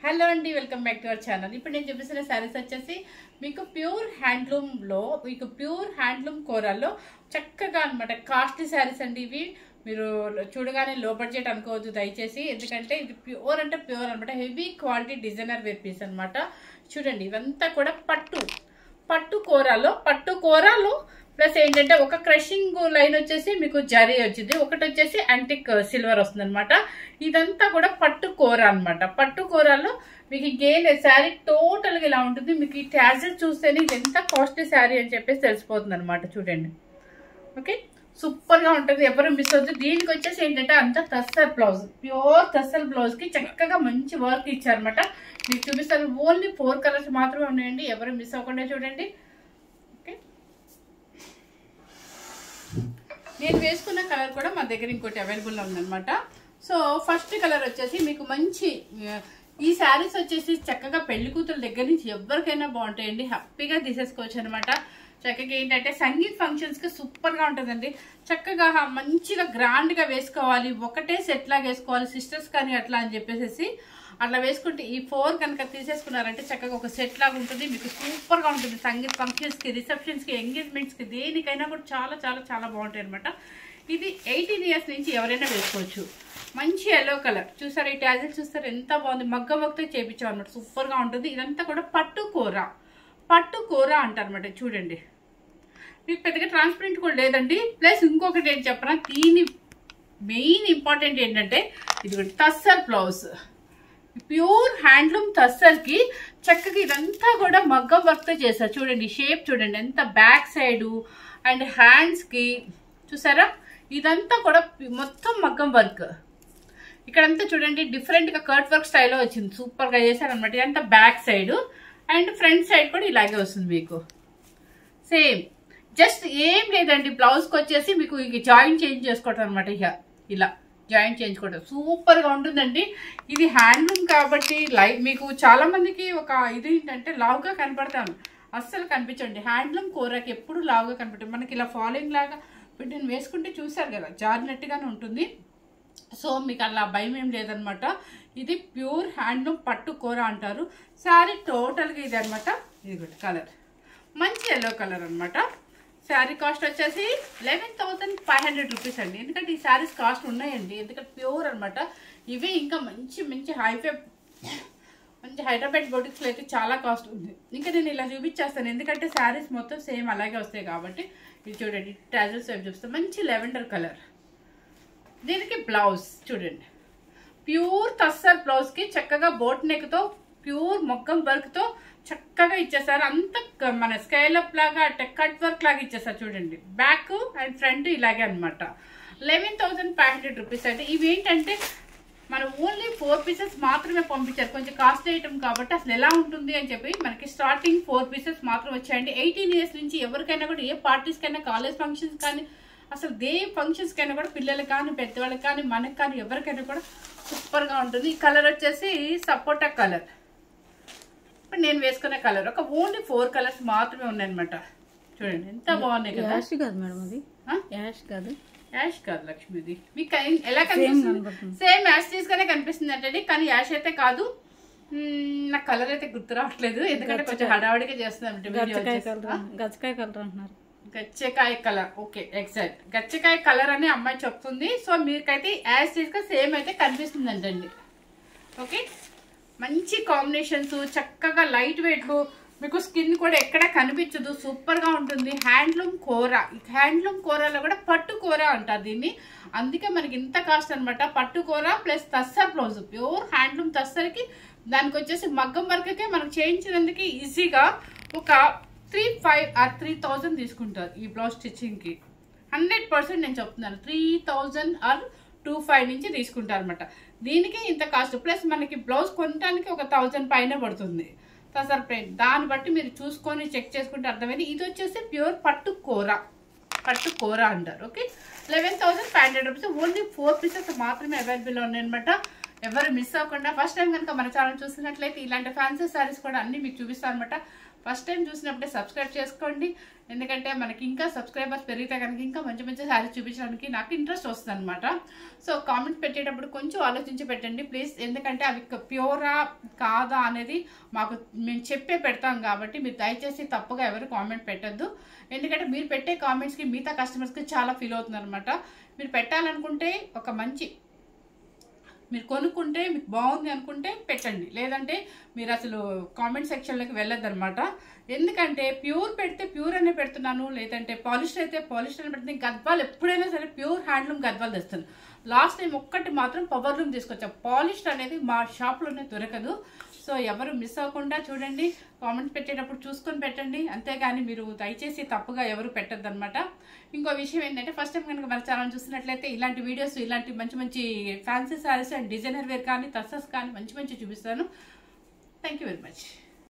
Hello అండి, welcome back to our channel. ఇప్పుడు నేను చూపిస్తున్న శారీస్ వచ్చేసి మీకు ప్యూర్ హ్యాండ్లూమ్లో, మీకు ప్యూర్ హ్యాండ్లూమ్ కోరాల్లో చక్కగా అనమాట కాస్ట్లీ శారీస్ అండి. ఇవి మీరు చూడగానే లో బడ్జెట్ అనుకోవద్దు దయచేసి, ఎందుకంటే ఇది ప్యూర్ అంటే ప్యూర్ అనమాట. Heavy quality designer wear piece అనమాట. చూడండి, ఇవంతా కూడా పట్టు కోరాలో ప్లస్ ఏంటంటే ఒక క్రషింగ్ లైన్ వచ్చేసి మీకు జరీ వచ్చింది, ఒకటి వచ్చేసి యాంటిక్ సిల్వర్ వస్తుంది అనమాట. ఇదంతా కూడా పట్టు కూర అనమాట. పట్టు కూరలో మీకు ఇంకేం లేదు, శారీ టోటల్ గా ఇలా ఉంటుంది. మీకు ఈ ట్యాజెస్ చూస్తేనే ఇది ఎంత కాస్ట్లీ శారీ అని చెప్పేసి తెలిసిపోతుంది అనమాట. చూడండి, ఓకే, సూపర్ గా ఉంటుంది, ఎవరు మిస్ అవుతుంది. దీనికి వచ్చేసి ఏంటంటే అంత tussar blouse, pure tussar blouse కి చక్కగా మంచి వర్క్ ఇచ్చారనమాట. మీకు చూపిస్తాను. ఓన్లీ 4 కలర్స్ మాత్రమే ఉన్నాయండి, ఎవరు మిస్ అవ్వకుండా చూడండి. నేను వేసుకున్న కలర్ కూడా మా దగ్గర ఇంకోటి అవైలబుల్లో ఉందన్నమాట. సో ఫస్ట్ కలర్ వచ్చేసి మీకు మంచి, ఈ శారీస్ వచ్చేసి చక్కగా పెళ్లి కూతురు దగ్గర నుంచి ఎవరికైనా బాగుంటాయండి, హ్యాపీగా తీసేసుకోవచ్చు అనమాట. చక్కగా ఏంటంటే సంగీత్ ఫంక్షన్స్ కి సూపర్ గా ఉంటుందండి. చక్కగా మంచిగా గ్రాండ్ గా వేసుకోవాలి, ఒకటే సెట్ లాగా వేసుకోవాలి, సిస్టర్స్ కానీ అట్లా అని చెప్పేసి అట్లా వేసుకుంటే ఈ 4 కనుక తీసేసుకున్నారంటే చక్కగా ఒక సెట్ లాగా ఉంటుంది. మీకు సూపర్ గా ఉంటుంది. సంగీత్ ఫంక్షన్స్ కి, రిసెప్షన్స్ కి, ఎంగేజ్మెంట్స్ కి, దేనికైనా కూడా చాలా చాలా చాలా బాగుంటాయి అనమాట. ఇది 18 ఇయర్స్ నుంచి ఎవరైనా వేసుకోవచ్చు. మంచి ఎల్లో కలర్ చూసారా, ఈ ట్యాజిల్ చూస్తారు ఎంత బాగుంది, మగ్గ వర్క్తో చేపించాం అనమాట. సూపర్ గా ఉంటుంది. ఇదంతా కూడా పట్టు కూర అంటారనమాట. చూడండి, మీకు పెద్దగా ట్రాన్స్పరెంట్ కూడా లేదండి. ప్లస్ ఇంకొకటి ఏంటి చెప్పరా, దీని మెయిన్ ఇంపార్టెంట్ ఏంటంటే ఇది tussar blouse, pure handloom tussar కి చక్కగా ఇదంతా కూడా మగ్గ వర్క్ తో చేశారు. చూడండి, షేప్ చూడండి ఎంత, బ్యాక్ సైడ్ అండ్ హ్యాండ్స్ కి చూసారా, ఇదంతా కూడా మొత్తం మగ్గం వర్క్. ఇక్కడంతా చూడండి డిఫరెంట్ గా కట్ వర్క్ స్టైల్లో వచ్చింది, సూపర్ గా చేశారు అనమాట. ఇదంతా back side and front side కూడా ఇలాగే వస్తుంది మీకు సేమ్. జస్ట్ ఏం లేదండి, బ్లౌజ్ కి వచ్చేసి మీకు జాయింట్ చేంజ్ చేసుకోవటం అనమాట. ఇక ఇలా జాయింట్ చేయించుకోవడం సూపర్ గా ఉంటుందండి. ఇది హ్యాండ్లూమ్ కాబట్టి మీకు చాలా మందికి ఒక ఇది ఏంటంటే లావుగా కనపడతాను, అస్సలు కనిపించండి. హ్యాండ్లూమ్ కూరకి ఎప్పుడు లావుగా కనపడుతుంది. మనకి ఇలా ఫాలోయింగ్ లాగా నేను వేసుకుంటే చూసారు కదా, జారినట్టుగానే ఉంటుంది. సో మీకు అలా భయం ఏం లేదనమాట. ఇది ప్యూర్ హ్యాండ్లూమ్ పట్టు కూర అంటారు. శారీ టోటల్గా ఇది అనమాట. ఇది కూడా కలర్ మంచి ఎల్లో కలర్ అనమాట. శారీ కాస్ట్ వచ్చేసి 11,500 రూపీస్ అండి. ఎందుకంటే ఈ శారీస్ కాస్ట్ ఉన్నాయండి, ఎందుకంటే ప్యూర్ అనమాట. ఇవి ఇంకా మంచి మంచి హైదరాబాద్ బొటిక్స్లో అయితే చాలా కాస్ట్ ఉంది. ఇంకా నేను ఇలా చూపించేస్తాను, ఎందుకంటే శారీస్ మొత్తం సేమ్ అలాగే వస్తాయి కాబట్టి. ఇది చూడండి, ట్రాజల్స్ వైపు చూస్తే మంచి లెవెండర్ కలర్. దీనికి బ్లౌజ్ చూడండి, ప్యూర్ టస్సర్ బ్లౌజ్ కి చక్కగా బోట్ నెక్ తో ప్యూర్ మొగ్గం వర్క్ తో చక్కగా ఇచ్చేసారు. అంత మన స్కేల్ అప్ లాగా కట్ వర్క్ లాగా ఇచ్చేసారు. చూడండి, బ్యాక్ అండ్ ఫ్రంట్ ఇలాగే అనమాట. 11,500 రూపీస్ అంటే ఇవి ఏంటంటే మనం ఓన్లీ 4 పీసెస్ మాత్రమే పంపించారు. కొంచెం కాస్ట్లీ ఐటమ్ కాబట్టి అసలు ఎలా ఉంటుంది అని చెప్పి మనకి స్టార్టింగ్ 4 పీసెస్ మాత్రం వచ్చాయండి. 18 ఇయర్స్ నుంచి ఎవరికైనా కూడా, ఏ పార్టీస్ కైనా, కాలేజ్ ఫంక్షన్స్ కానీ, అసలు ఏ ఫంక్షన్స్ కైనా కూడా, పిల్లలకి కానీ, పెద్దవాళ్ళకి కానీ, మనకి కానీ, ఎవరికైనా కూడా సూపర్ గా ఉంటుంది. ఈ కలర్ వచ్చేసి సపోటా కలర్. ఇప్పుడు నేను వేసుకునే కలర్ ఒక ఓన్లీ 4 కలర్స్ మాత్రమే ఉన్నాయన్నమాట. చూడండి ఎంత బాగున్నాయి కదా. యాష్ కాదు మేడం, అది యాష్ కాదు, యాష్ కాదు లక్ష్మిది. మీకు ఎలా కనిపిస్తుంది? సేమ్ యాష్ తీసుకునే కనిపిస్తుంది అంటే, కానీ యాష్ అయితే కాదు. నాకు కలర్ అయితే గుర్తు రావట్లేదు, ఎందుకంటే కొంచెం హడావడిగా చేస్తున్నాను. గచ్చకాయ కలర్ అంటున్నారు. గచ్చకాయ కలర్, ఓకే, ఎగ్జాక్ట్ గచ్చకాయ కలర్ అని అమ్మాయి చెప్తుంది. సో మీకైతే యాష్ తీసుకుని సేమ్ అయితే కనిపిస్తుంది అంటండి. ఓకే, మంచి కాంబినేషన్స్, చక్కగా లైట్ వెయిట్లు, మీకు స్కిన్ కూడా ఎక్కడ కనిపించదు, సూపర్ గా ఉంటుంది. హ్యాండ్లూమ్ కూర, హ్యాండ్లూమ్ కూరలో కూడా పట్టు కూర అంటారు దీన్ని, అందుకే మనకి ఇంత కాస్ట్ అనమాట. పట్టు కూర plus tussar blouse, pure handloom టస్సర్కి దానికి వచ్చేసి మగ్గం వర్క్కే మనకు చేయించినందుకు ఈజీగా ఒక 3,500 or 3,000 తీసుకుంటారు ఈ బ్లౌజ్ స్టిచ్చింగ్ కి. 100% నేను చెప్తున్నాను, 3,000 or 2,500 నుంచి తీసుకుంటారు అనమాట. దీనికి ఇంత కాస్ట్, ప్లస్ మనకి బ్లౌజ్ కొనడానికి ఒక 1,000 పైన పడుతుంది టసర్ ప్రింట్. దాన్ని బట్టి మీరు చూసుకొని చెక్ చేసుకుంటే అర్థమైంది. ఇది వచ్చేసి ప్యూర్ పట్టు కూర అంటారు. Okay, 11,500 rupees. ఓన్లీ 4 పీసెస్ మాత్రమే అవైలబుల్ ఉన్నాయన్నమాట. ఎవరు మిస్ అవ్వకుండా, ఫస్ట్ టైం కనుక మన ఛానల్ చూసినట్లయితే ఇలాంటి ఫ్యాన్సీ శారీస్ కూడా అన్ని మీకు చూపిస్తాను అనమాట. ఫస్ట్ టైం చూసినప్పుడే సబ్స్క్రైబ్ చేసుకోండి. ఎందుకంటే మనకి ఇంకా సబ్స్క్రైబర్స్ పెరిగితే కనుక ఇంకా మంచి మంచి శారీస్ చూపించడానికి నాకు ఇంట్రెస్ట్ వస్తుంది అనమాట. సో కామెంట్స్ పెట్టేటప్పుడు కొంచెం ఆలోచించి పెట్టండి ప్లీజ్. ఎందుకంటే అవి ప్యూరా కాదా అనేది మాకు మేము చెప్పే పెడతాం కాబట్టి మీరు దయచేసి తప్పుగా ఎవరు కామెంట్ పెట్టద్దు. ఎందుకంటే మీరు పెట్టే కామెంట్స్కి మిగతా కస్టమర్స్కి చాలా ఫీల్ అవుతుంది అనమాట. మీరు పెట్టాలనుకుంటే ఒక మంచి మీరు కొనుక్కుంటే మీకు బాగుంది అనుకుంటే పెట్టండి, లేదంటే మీరు అసలు కామెంట్ సెక్షన్లోకి వెళ్ళొద్దు అనమాట. ఎందుకంటే ప్యూర్ పెడితే ప్యూర్ అనే పెడుతున్నాను, లేదంటే పాలిస్టర్ అయితే పాలిస్టర్ అని పెడుతుంది. గద్వాలు ఎప్పుడైనా సరే ప్యూర్ హ్యాండ్లూమ్ గద్వాలు తెస్తాను. లాస్ట్ టైం ఒక్కటి మాత్రం పవర్ లూమ్ తీసుకొచ్చాం. పాలిస్టర్ అనేది మా షాప్లోనే దొరకదు. సో ఎవరు మిస్ అవ్వకుండా చూడండి, కామెంట్స్ పెట్టేటప్పుడు చూసుకొని పెట్టండి. అంతేగాని మీరు దయచేసి తప్పుగా ఎవరు పెట్టద్దు అనమాట. ఇంకో విషయం ఏంటంటే ఫస్ట్ టైం కనుక మన ఛానల్ చూసినట్లయితే ఇలాంటి వీడియోస్, ఇలాంటి మంచి మంచి fancy saris and designer wear కానీ టస్సర్స్ కానీ మంచి మంచి చూపిస్తాను. Thank you very much.